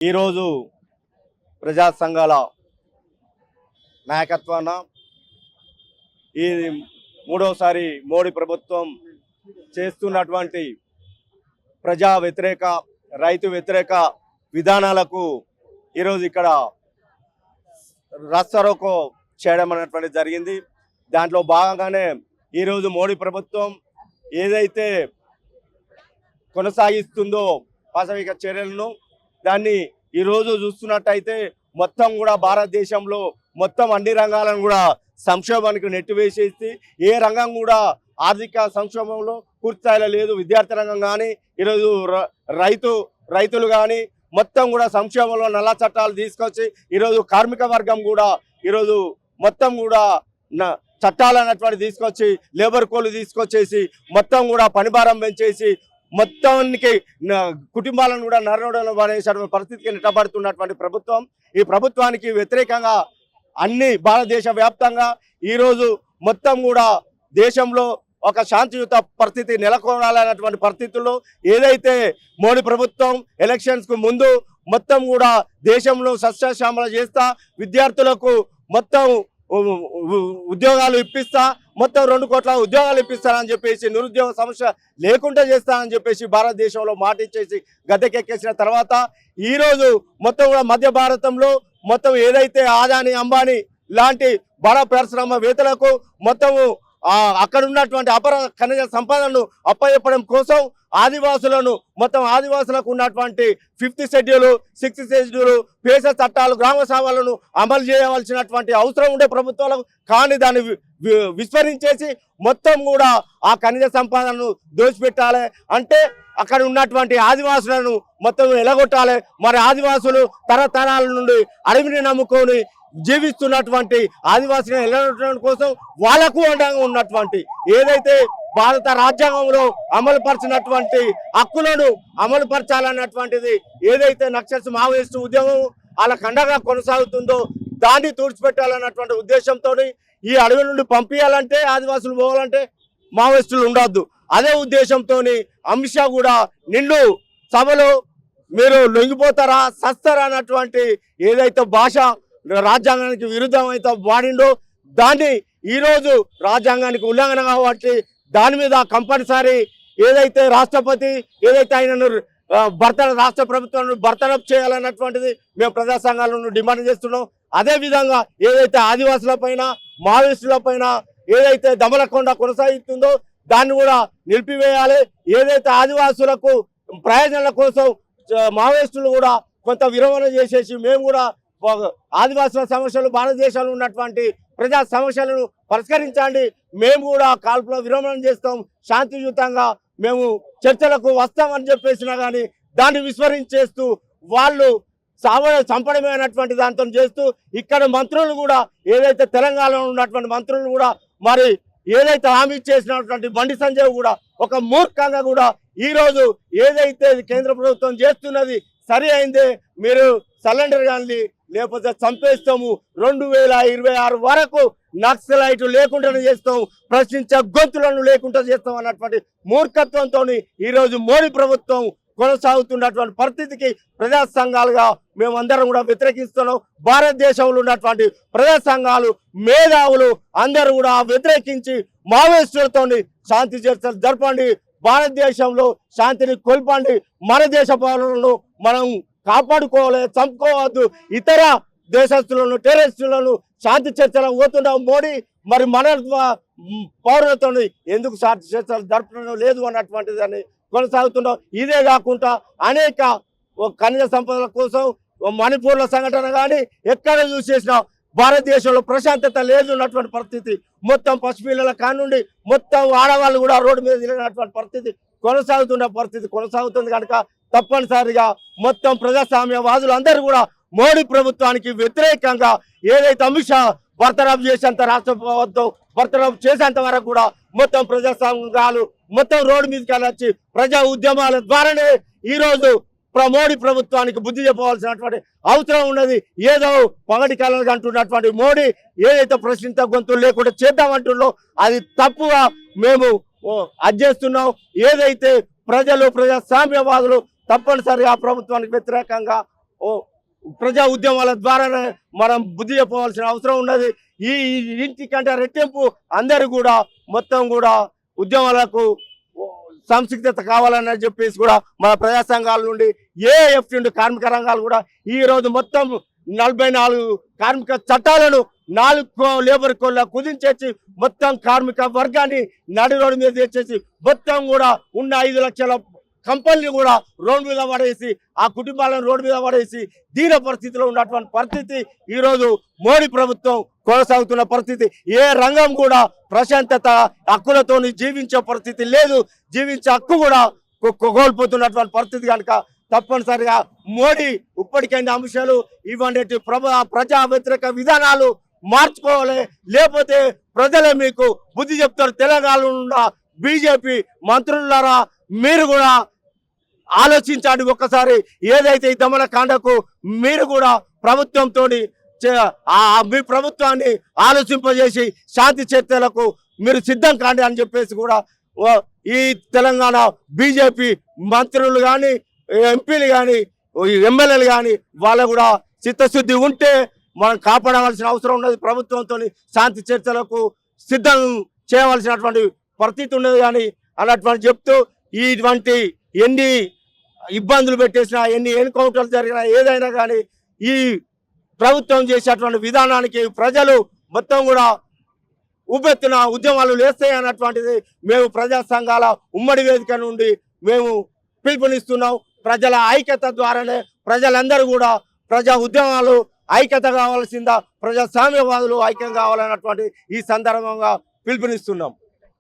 ఈరోజు ప్రజా సంఘాల నాయకత్వాన ఈ మూడోసారి మోడీ ప్రభుత్వం చేస్తున్నటువంటి ప్రజా వ్యతిరేక రైతు వ్యతిరేక విధానాలకు ఈరోజు ఇక్కడ రాస్తారోకో చేయడం అనేటువంటిది జరిగింది. దాంట్లో భాగంగానే ఈరోజు మోడీ ప్రభుత్వం ఏదైతే కొనసాగిస్తుందో పాశవిక చర్యలను దాన్ని ఈరోజు చూస్తున్నట్టయితే మొత్తం కూడా భారతదేశంలో మొత్తం అన్ని రంగాలను కూడా సంక్షోభానికి నెట్టివేసేసి ఏ రంగం కూడా ఆర్థిక సంక్షోభంలో పూర్తిస్థాయిలో లేదు. విద్యార్థి రంగం కానీ ఈరోజు రైతులు కానీ మొత్తం కూడా సంక్షోభంలో నల్ల చట్టాలు తీసుకొచ్చి ఈరోజు కార్మిక వర్గం కూడా ఈరోజు మొత్తం కూడా చట్టాలు అన్నటువంటి తీసుకొచ్చి లేబర్ కోడ్లు తీసుకొచ్చేసి మొత్తం కూడా పనిభారం పెంచేసి మొత్తానికి కుటుంబాలను కూడా నరనోడలో పడేసేటువంటి పరిస్థితికి నెట్టబడుతున్నటువంటి ప్రభుత్వం, ఈ ప్రభుత్వానికి వ్యతిరేకంగా అన్ని భారతదేశ వ్యాప్తంగా ఈరోజు మొత్తం కూడా దేశంలో ఒక శాంతియుత పరిస్థితి నెలకొనాలన్నటువంటి పరిస్థితుల్లో ఏదైతే మోడీ ప్రభుత్వం ఎలక్షన్స్కు ముందు మొత్తం కూడా దేశంలో సస్యశ్యామల చేస్తా విద్యార్థులకు మొత్తం ఉద్యోగాలు ఇప్పిస్తా మొత్తం 2 కోట్ల ఉద్యోగాలు ఇప్పిస్తానని చెప్పేసి నిరుద్యోగ సమస్య లేకుండా చేస్తానని చెప్పేసి భారతదేశంలో మాట ఇచ్చేసి గద్దెకెక్కేసిన తర్వాత ఈరోజు మొత్తం కూడా మధ్య భారతంలో మొత్తం ఏదైతే ఆదాని అంబానీ లాంటి బడా పరిశ్రమవేత్తలకు మొత్తము అక్కడ ఉన్నటువంటి అపర ఖనిజ సంపదను అప్పచెప్పడం కోసం ఆదివాసులను మొత్తం ఆదివాసులకు ఉన్నటువంటి 5th షెడ్యూల్ 6th షెడ్యూల్ పేస చట్టాలు గ్రామ సభలను అమలు చేయవలసినటువంటి అవసరం ఉండే ప్రభుత్వాలకు కానీ దాన్ని విస్మరించేసి మొత్తం కూడా ఆ ఖనిజ సంపదను దోచిపెట్టాలి అంటే అక్కడ ఉన్నటువంటి ఆదివాసులను మొత్తం ఎలగొట్టాలి. మరి ఆదివాసులు తరతరాల నుండి అడవిని నమ్ముకొని జీవిస్తున్నటువంటి ఆదివాసులను ఎలగొట్టడం కోసం వాళ్లకు అండగా ఉన్నటువంటి ఏదైతే భారత రాజ్యాంగంలో అమలుపరిచినటువంటి హక్కులను అమలుపరచాలన్నటువంటిది ఏదైతే నక్సల్స్ మావోయిస్టు ఉద్యమం వాళ్ళ కండగా కొనసాగుతుందో దాన్ని తుడిచిపెట్టాలన్నటువంటి ఉద్దేశంతో ఈ అడవి నుండి పంపించాలంటే ఆదివాసులు పోవాలంటే మావోయిస్టులు ఉండొద్దు. అదే ఉద్దేశంతో అమిత్ షా కూడా నిండు సభలో మీరు లొంగిపోతారా సస్తారా అన్నటువంటి ఏదైతే భాష రాజ్యాంగానికి విరుద్ధం అయితే వాడిండో దాన్ని ఈరోజు రాజ్యాంగానికి ఉల్లంఘన కాబట్టి దాని మీద కంపల్సరీ ఏదైతే రాష్ట్రపతి ఏదైతే ఆయనను రాష్ట్ర ప్రభుత్వాన్ని బర్తరఫ్ చేయాలన్నటువంటిది మేము ప్రజా సంఘాలను డిమాండ్ చేస్తున్నాం. అదేవిధంగా ఏదైతే ఆదివాసుల పైన మావోయిస్టుల పైన ఏదైతే దమనకొండ కొనసాగుతుందో దాన్ని కూడా నిలిపివేయాలి. ఏదైతే ఆదివాసులకు ప్రయోజనాల కోసం మావోయిస్టులు కూడా కొంత విరమణ చేసేసి మేము కూడా ఆదివాసుల సమస్యలు భారతదేశంలో ఉన్నటువంటి ప్రజా సమస్యలను పరిష్కరించండి, మేము కూడా కాల్పుల విరమణ చేస్తాం, శాంతియుతంగా మేము చర్చలకు వస్తామని చెప్పేసినా కానీ దాన్ని విస్మరించేస్తూ వాళ్ళు చంపడమైనటువంటి దాంతో చేస్తూ ఇక్కడ మంత్రులు కూడా ఏదైతే తెలంగాణలో ఉన్నటువంటి మంత్రులు కూడా మరి ఏదైతే హామీ చేసినటువంటి బండి సంజయ్ కూడా ఒక మూర్ఖంగా కూడా ఈరోజు ఏదైతే కేంద్ర ప్రభుత్వం చేస్తున్నది సరి అయిందే మీరు సరెండర్ కానీ లేకపోతే చంపేస్తాము 2026 వరకు నక్సలైట్ లేకుండా చేస్తాం, ప్రశ్నించే గొంతులను లేకుండా చేస్తాం అన్నటువంటి మూర్ఖత్వంతో ఈరోజు మోడీ ప్రభుత్వం కొనసాగుతున్నటువంటి పరిస్థితికి ప్రజా సంఘాలుగా మేమందరం కూడా వ్యతిరేకిస్తున్నాం. భారతదేశంలో ఉన్నటువంటి ప్రజా సంఘాలు మేధావులు అందరూ కూడా వ్యతిరేకించి మావోయిస్టులతో శాంతి చర్చలు జరపండి, భారతదేశంలో శాంతిని కొల్పండి, మన దేశ పౌరులను మనం కాపాడుకోవాలి, చంపుకోవద్దు, ఇతర దేశస్తులను టెర్రరిస్టులను శాంతి చర్చలకు పోతున్నాం మోడీ మరి మన పౌరులతో ఎందుకు శాంతి చర్చలు జరపడం లేదు అన్నటువంటి దాన్ని కొనసాగుతున్నాం. ఇదే కాకుండా అనేక ఖనిజ సంపదల కోసం మణిపూర్ల సంఘటన కానీ ఎక్కడ చూసేసినా భారతదేశంలో ప్రశాంతత లేదు ఉన్నటువంటి పరిస్థితి, మొత్తం పసిపిల్లల కానుండి మొత్తం ఆడవాళ్ళు కూడా రోడ్డు మీద తిరిగినటువంటి పరిస్థితి కొనసాగుతుంది కనుక తప్పనిసరిగా మొత్తం ప్రజాస్వామ్యవాదులు అందరూ కూడా మోడీ ప్రభుత్వానికి వ్యతిరేకంగా ఏదైతే అమిత్ షా బర్తరఫ్ చేసేంత రాష్ట్ర ప్రభుత్వం బర్తరఫ్ చేసేంత వరకు కూడా మొత్తం ప్రజా సంఘాలు మొత్తం రోడ్డు మీదకి వెళ్ళొచ్చి ప్రజా ఉద్యమాల ద్వారానే ఈరోజు మోడీ ప్రభుత్వానికి బుద్ధి చెప్పవలసినటువంటి అవసరం ఉన్నది. ఏదో పగటి కళలు అంటున్నటువంటి మోడీ ఏదైతే ప్రశ్నించ గొంతులు లేకుండా చేద్దామంటున్నో అది తప్పుగా మేము అధ్యస్తున్నాం. ఏదైతే ప్రజలు ప్రజాస్వామ్యవాదులు తప్పనిసరిగా ప్రభుత్వానికి వ్యతిరేకంగా ప్రజా ఉద్యమాల ద్వారానే మనం బుద్ధి చెప్పవలసిన అవసరం ఉన్నది. ఈ ఇంటికంటే రెట్టింపు అందరూ కూడా మొత్తం కూడా ఉద్యమాలకు సంసిగ్ధత కావాలని చెప్పేసి కూడా మన ప్రజా సంఘాల నుండి ఏఎఫ్ నుండి కార్మిక రంగాలు కూడా ఈ రోజు మొత్తం 44 కార్మిక చట్టాలను 4 లేబర్ కోడ్ల కుదించేసి మొత్తం కార్మిక వర్గాన్ని నడి రోడ్డు మీద తెచ్చేసి మొత్తం కూడా ఉన్న 5 లక్షల కంపెనీలు కూడా రోడ్డు మీద పడేసి ఆ కుటుంబాలను రోడ్డు మీద పడేసి దీన పరిస్థితిలో ఉన్నటువంటి పరిస్థితి ఈరోజు మోడీ ప్రభుత్వం కొనసాగుతున్న పరిస్థితి. ఏ రంగం కూడా ప్రశాంతత హక్కులతో జీవించే పరిస్థితి లేదు. జీవించే హక్కు కూడా కోల్పోతున్నటువంటి పరిస్థితి కనుక తప్పనిసరిగా మోడీ ఇప్పటికైనా అంశాలు ఇవన్నీ ప్రజా వ్యతిరేక విధానాలు మార్చుకోవాలి. లేకపోతే ప్రజలే మీకు బుద్ధి చెప్తారు. తెలంగాణలో ఉన్న బీజేపీ మంత్రులారా మీరు కూడా ఆలోచించండి ఒక్కసారి. ఏదైతే ఈ దమనకాండకు మీరు కూడా ప్రభుత్వంతో మీ ప్రభుత్వాన్ని ఆలోచింపజేసి శాంతి చర్చలకు మీరు సిద్ధం కాండి అని చెప్పేసి కూడా ఈ తెలంగాణ బీజేపీ మంత్రులు కానీ ఎంపీలు కానీ ఎమ్మెల్యేలు కానీ వాళ్ళ కూడా చిత్తశుద్ధి ఉంటే మనం కాపాడవలసిన అవసరం ఉన్నది. ప్రభుత్వంతో శాంతి చర్చలకు సిద్ధం చేయవలసినటువంటి పరిస్థితి ఉన్నది కానీ అన్నటువంటి చెప్తూ ఇటువంటి ఎన్ని ఇబ్బందులు పెట్టేసినా ఎన్ని ఎన్కౌంటర్లు జరిగినా ఏదైనా కానీ ఈ ప్రభుత్వం చేసేటువంటి విధానానికి ప్రజలు మొత్తం కూడా ఉబ్బెత్తున ఉద్యమాలు లేస్తాయి అన్నటువంటిది మేము ప్రజా సంఘాల ఉమ్మడి వేదిక నుండి మేము పిలుపునిస్తున్నాం. ప్రజల ఐక్యత ద్వారానే ప్రజలందరూ కూడా ప్రజా ఉద్యమాలు ఐక్యత కావాల్సిందా, ప్రజాస్వామ్యవాదులు ఐక్యం కావాలన్నటువంటి ఈ సందర్భంగా పిలుపునిస్తున్నాం.